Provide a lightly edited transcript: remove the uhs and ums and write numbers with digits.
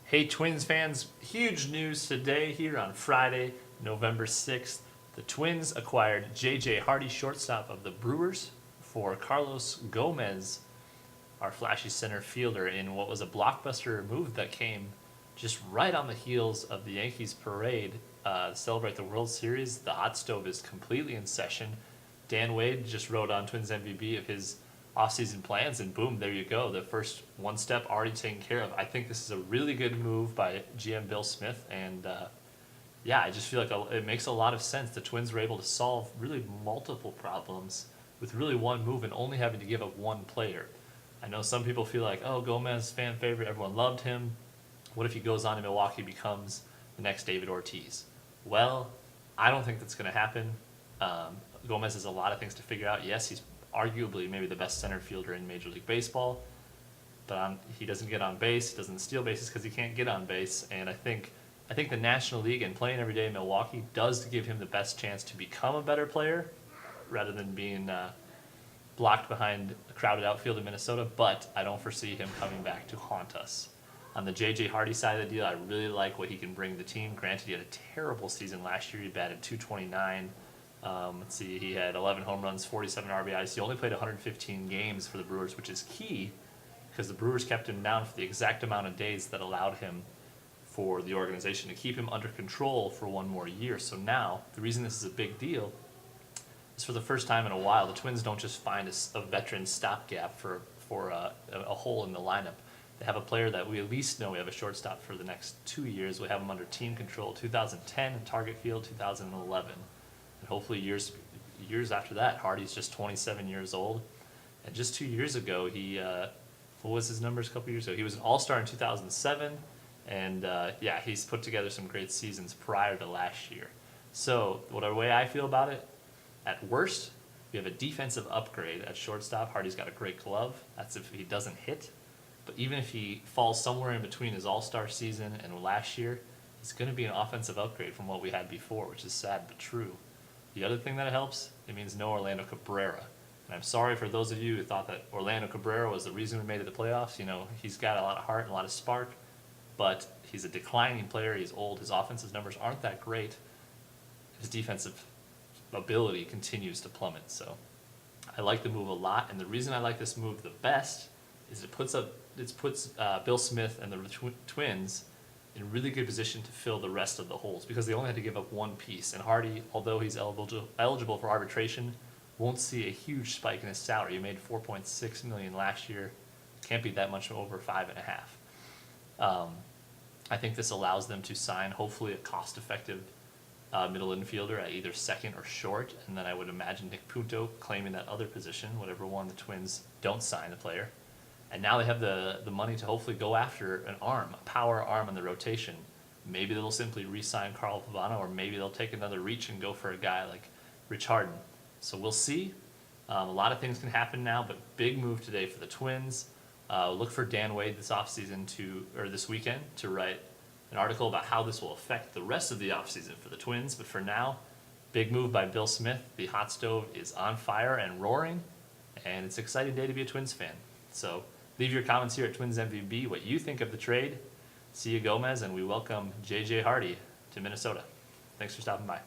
Hey, Twins fans, huge news today here on Friday, November 6th. The Twins acquired J.J. Hardy, shortstop of the Brewers, for Carlos Gomez, our flashy center fielder, in what was a blockbuster move that came just right on the heels of the Yankees parade to celebrate the World Series. The hot stove is completely in session. Dan Wade just wrote on Twins MVP of his offseason plans, and boom, there you go. The first one step already taken care of. I think this is a really good move by GM Bill Smith, and yeah, I just feel like it makes a lot of sense. The Twins were able to solve really multiple problems with really one move and only having to give up one player. I know some people feel like, oh, Gomez, fan favorite, everyone loved him. What if he goes on to Milwaukee, becomes the next David Ortiz? Well, I don't think that's going to happen. Gomez has a lot of things to figure out. Yes, he's arguably maybe the best center fielder in Major League Baseball, but he doesn't get on base. He doesn't steal bases because he can't get on base. And I think the National League and playing every day in Milwaukee does give him the best chance to become a better player rather than being blocked behind a crowded outfield in Minnesota, but I don't foresee him coming back to haunt us. On the J.J. Hardy side of the deal, I really like what he can bring to the team. Granted, he had a terrible season last year. He batted .229. Let's see, he had 11 home runs, 47 RBIs. He only played 115 games for the Brewers, which is key because the Brewers kept him down for the exact amount of days that allowed him for the organization to keep him under control for one more year. So now, the reason this is a big deal is for the first time in a while, the Twins don't just find a veteran stopgap for a hole in the lineup. They have a player that we at least know we have a shortstop for the next 2 years. We have him under team control, 2010 in Target Field, 2011. And hopefully years after that, Hardy's just 27 years old. And just 2 years ago, what was his numbers a couple years ago? He was an all-star in 2007. And yeah, he's put together some great seasons prior to last year. So the way I feel about it, at worst, we have a defensive upgrade at shortstop. Hardy's got a great glove. That's if he doesn't hit. But even if he falls somewhere in between his all-star season and last year, it's going to be an offensive upgrade from what we had before, which is sad but true. The other thing that helps, it means no Orlando Cabrera. And I'm sorry for those of you who thought that Orlando Cabrera was the reason we made it to the playoffs. You know, he's got a lot of heart and a lot of spark, but he's a declining player. He's old. His offensive numbers aren't that great. His defensive ability continues to plummet. So I like the move a lot, and the reason I like this move the best is it puts Bill Smith and the Twins in a really good position to fill the rest of the holes because they only had to give up one piece. And Hardy, although he's eligible for arbitration, won't see a huge spike in his salary. He made $4.6 million last year. Can't be that much over 5.5. I think this allows them to sign hopefully a cost-effective middle infielder at either second or short, and then I would imagine Nick Punto claiming that other position, whatever one the Twins don't sign the player. And now they have the money to hopefully go after an arm, a power arm in the rotation. Maybe they'll simply re-sign Carl Pavano, or maybe they'll take another reach and go for a guy like Rich Harden. So we'll see. A lot of things can happen now, but big move today for the Twins. Look for Dan Wade this weekend to write an article about how this will affect the rest of the offseason for the Twins. But for now, big move by Bill Smith. The hot stove is on fire and roaring, and it's an exciting day to be a Twins fan. So leave your comments here at Twins MVB, what you think of the trade. See you, Gomez, and we welcome J.J. Hardy to Minnesota. Thanks for stopping by.